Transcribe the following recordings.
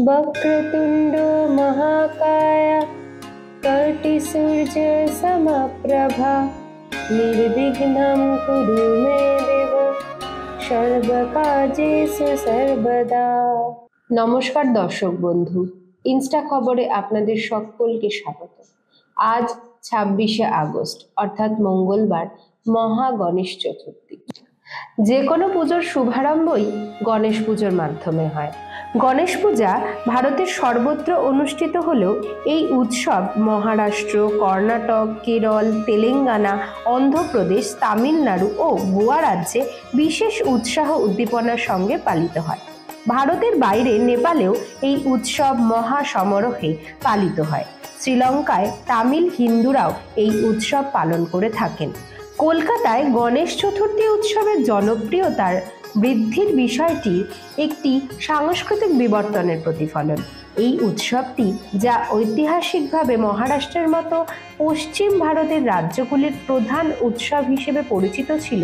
वक्रतुण्डो महाकाय कोटिसूर्य समप्रभा निर्विघ्नं कुरु मे देव सर्वकार्येषु सर्वदा। নমস্কার দর্শক বন্ধু, ইনস্টা খবরে আপনাদের সকলকে স্বাগত। আজ 26শে আগস্ট অর্থাৎ মঙ্গলবার মহা গণেশ চতুর্থী। যে কোনো পুজোর শুভারম্ভই গণেশ পুজোর মাধ্যমে হয়। গণেশ পূজা ভারতের সর্বত্র অনুষ্ঠিত হলেও এই উৎসব মহারাষ্ট্র, কর্ণাটক, কেরল, তেলেঙ্গানা, অন্ধ্রপ্রদেশ, তামিলনাড়ু ও গোয়া রাজ্যে বিশেষ উৎসাহ উদ্দীপনার সঙ্গে পালিত হয়। ভারতের বাইরে নেপালেও এই উৎসব মহা সমারোহে পালিত হয়। শ্রীলঙ্কায় তামিল হিন্দুরাও এই উৎসব পালন করে থাকেন। কলকাতায় গণেশ চতুর্থী উৎসবের জনপ্রিয়তার বৃদ্ধির বিষয়টি একটি সাংস্কৃতিক বিবর্তনের প্রতিফলন। এই উৎসবটি, যা ঐতিহাসিকভাবে মহারাষ্ট্রের মতো পশ্চিম ভারতের রাজ্যগুলির প্রধান উৎসব হিসেবে পরিচিত ছিল,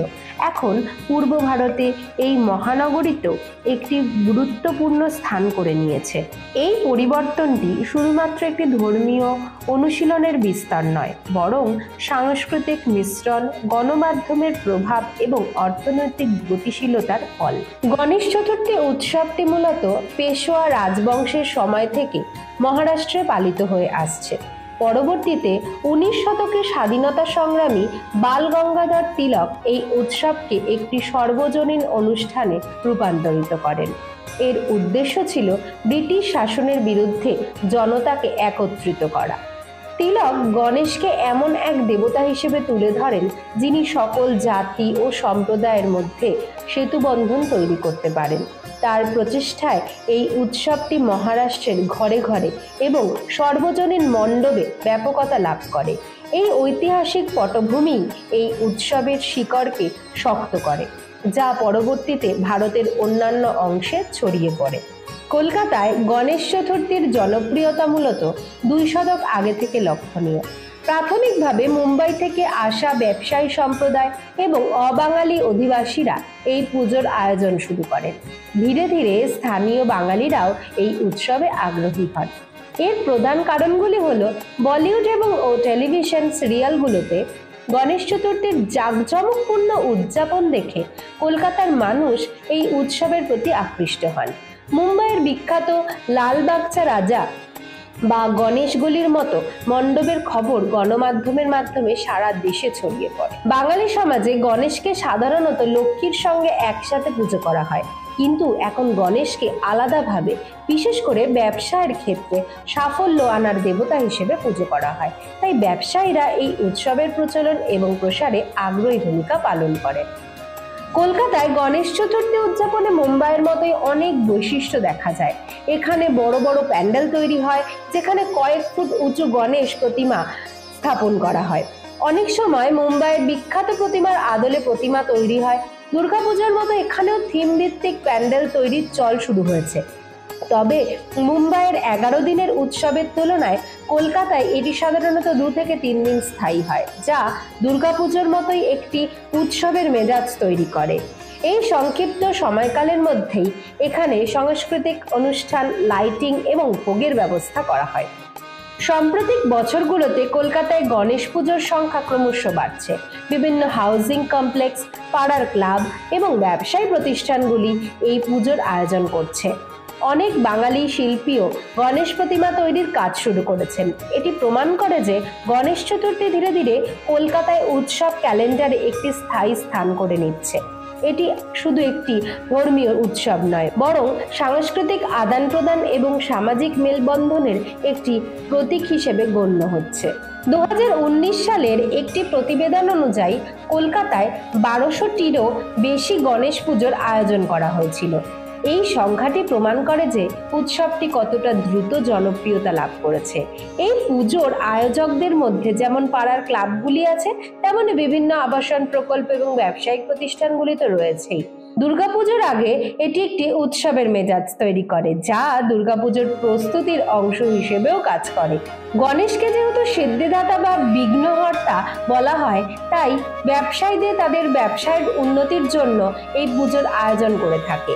এখন পূর্ব ভারতে এই মহানগরীতেও একটি গুরুত্বপূর্ণ স্থান করে নিয়েছে। এই পরিবর্তনটি শুধুমাত্র একটি ধর্মীয় অনুশীলনের বিস্তার নয়, বরং সাংস্কৃতিক মিশ্রণ, গণমাধ্যমের প্রভাব এবং অর্থনৈতিক গতিশীলতার ফল। গণেশ চতুর্থী উৎসবটি মূলত পেশোয়া রাজবংশের সময় থেকে মহারাষ্ট্রে পালিত হয়ে আসছে। পরবর্তীতে 19 শতকের স্বাধীনতা সংগ্রামী বাল গঙ্গাধর তিলক এই উৎসবকে একটি সর্বজনীন অনুষ্ঠানে রূপান্তরিত করেন। এর উদ্দেশ্য ছিল ব্রিটিশ শাসনের বিরুদ্ধে জনতাকে একত্রিত করা। তিলক গণেশকে এমন এক দেবতা হিসেবে তুলে ধরেন, যিনি সকল জাতি ও সম্প্রদায়ের মধ্যে সেতুবন্ধন তৈরি করতে পারেন। তার প্রচেষ্টায় এই উৎসবটি মহারাষ্ট্রের ঘরে ঘরে এবং সর্বজনীন মণ্ডপে ব্যাপকতা লাভ করে। এই ঐতিহাসিক পটভূমি এই উৎসবের শিকড়কে শক্ত করে, যা পরবর্তীতে ভারতের অন্যান্য অংশে ছড়িয়ে পড়ে। কলকাতায় গণেশ চতুর্থীর জনপ্রিয়তা মূলত 2 শতক আগে থেকে লক্ষণীয়। প্রাথমিকভাবে মুম্বাই থেকে আসা ব্যবসায়ী সম্প্রদায় এবং অবাঙালি অধিবাসীরা এই পুজোর আয়োজন শুরু করেন। ধীরে ধীরে স্থানীয় বাঙালিরাও এই উৎসবে আগ্রহী হন। এর প্রধান কারণগুলি হলো, বলিউড এবং টেলিভিশন সিরিয়ালগুলোতে গণেশ চতুর্থীর জাঁকজমকপূর্ণ উদযাপন দেখে কলকাতার মানুষ এই উৎসবের প্রতি আকৃষ্ট হন। মুম্বাইয়ের বিখ্যাত লালবাগচা রাজা বা গণেশগুলির মতো মণ্ডপের খবর গণমাধ্যমের মাধ্যমে সারা দেশে ছড়িয়ে পড়ে। বাঙালি সমাজে গণেশকে সাধারণত লক্ষ্মীর সঙ্গে একসাথে পুজো করা হয়, কিন্তু এখন গণেশকে আলাদাভাবে, বিশেষ করে ব্যবসায়ের ক্ষেত্রে সাফল্য আনার দেবতা হিসেবে পুজো করা হয়। তাই ব্যবসায়ীরা এই উৎসবের প্রচলন এবং প্রসারে আগ্রহী ভূমিকা পালন করে। কলকাতায় গণেশ চতুর্থী উদযাপনে মুম্বাইয়ের মতোই অনেক বৈশিষ্ট্য দেখা যায়। এখানে বড় বড় প্যান্ডেল তৈরি হয়, যেখানে কয়েক ফুট উঁচু গণেশ প্রতিমা স্থাপন করা হয়। অনেক সময় মুম্বাইয়ের বিখ্যাত প্রতিমার আদলে প্রতিমা তৈরি হয়। দুর্গাপূজার মতো এখানেও থিম ভিত্তিক প্যান্ডেল তৈরির চল শুরু হয়েছে। তবে মুম্বাইয়ের 11 দিনের উৎসবের তুলনায় কলকাতায় এটি সাধারণত 2 থেকে 3 দিন স্থায়ী হয়, যা দুর্গাপুজোর মতোই একটি উৎসবের মেজাজ তৈরি করে। এই সংক্ষিপ্ত সময়কালের মধ্যেই এখানে সাংস্কৃতিক অনুষ্ঠান, লাইটিং এবং ভোগের ব্যবস্থা করা হয়। সাম্প্রতিক বছরগুলোতে কলকাতায় গণেশ পুজোর সংখ্যা ক্রমশ বাড়ছে। বিভিন্ন হাউজিং কমপ্লেক্স, পাড়ার ক্লাব এবং ব্যবসায়ী প্রতিষ্ঠানগুলি এই পুজোর আয়োজন করছে। অনেক বাঙালি শিল্পীও গণেশ প্রতিমা তৈরির কাজ শুরু করেছেন। এটি প্রমাণ করে যে গণেশ চতুর্থী ধীরে ধীরে কলকাতায় উৎসব ক্যালেন্ডারে একটি স্থায়ী স্থান করে নিচ্ছে। এটি শুধু একটি ধর্মীয় উৎসব নয়, বরং সাংস্কৃতিক আদান প্রদান এবং সামাজিক মেলবন্ধনের একটি প্রতীক হিসেবে গণ্য হচ্ছে। 2019 সালের একটি প্রতিবেদন অনুযায়ী কলকাতায় 1200টিরও বেশি গণেশ পুজোর আয়োজন করা হয়েছিল। এই সংখ্যাটি প্রমাণ করে যে উৎসবটি কতটা দ্রুত জনপ্রিয়তা লাভ করেছে। এই পুজোর আয়োজকদের মধ্যে যেমন পাড়ার ক্লাবগুলি আছে, তেমনি বিভিন্ন আবাসন প্রকল্প এবং ব্যবসায়িক প্রতিষ্ঠানগুলি তো রয়েছেই। দুর্গাপুজোর আগে এটি একটি উৎসবের মেজাজ তৈরি করে, যা দুর্গাপুজোর প্রস্তুতির অংশ হিসেবেও কাজ করে। গণেশকে যেহেতু সিদ্ধিদাতা বা বিঘ্নহর্তা বলা হয়, তাই ব্যবসায়ীদের তাদের ব্যবসায়ের উন্নতির জন্য এই পুজোর আয়োজন করে থাকে।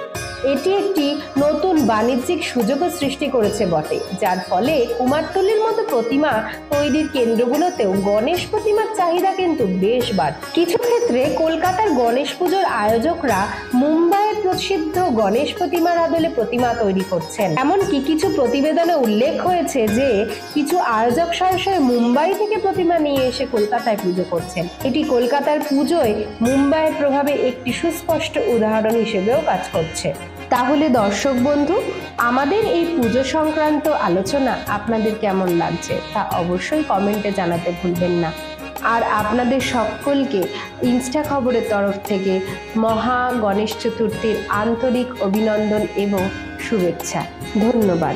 এটি একটি নতুন বাণিজ্যিক সুযোগও সৃষ্টি করেছে বটে, যার ফলে কুমারটুলির মতো প্রতিমা তৈরির কেন্দ্রগুলোতেও গণেশ প্রতিমার চাহিদা কিন্তু বেশ বাড়ছে। কিছু ক্ষেত্রে কলকাতার গণেশ পুজোর আয়োজকরা মুম্বাইয়ের প্রসিদ্ধ গণেশ প্রতিমার আদলে প্রতিমা তৈরি করছেন। এমনকি কিছু প্রতিবেদনে উল্লেখ হয়েছে যে কিছু আয়োজক সরাসরি মুম্বাই থেকে প্রতিমা নিয়ে এসে কলকাতায় পুজো করছেন। এটি কলকাতার পুজোয় মুম্বাইয়ের প্রভাবে একটি সুস্পষ্ট উদাহরণ হিসেবেও কাজ করছে। তাহলে দর্শক বন্ধু, আমাদের এই পুজো সংক্রান্ত আলোচনা আপনাদের কেমন লাগছে তা অবশ্যই কমেন্টে জানাতে ভুলবেন না। আর আপনাদের সকলকে ইনস্টা খবরের তরফ থেকে মহা গণেশ চতুর্থীর আন্তরিক অভিনন্দন এবং শুভেচ্ছা। ধন্যবাদ।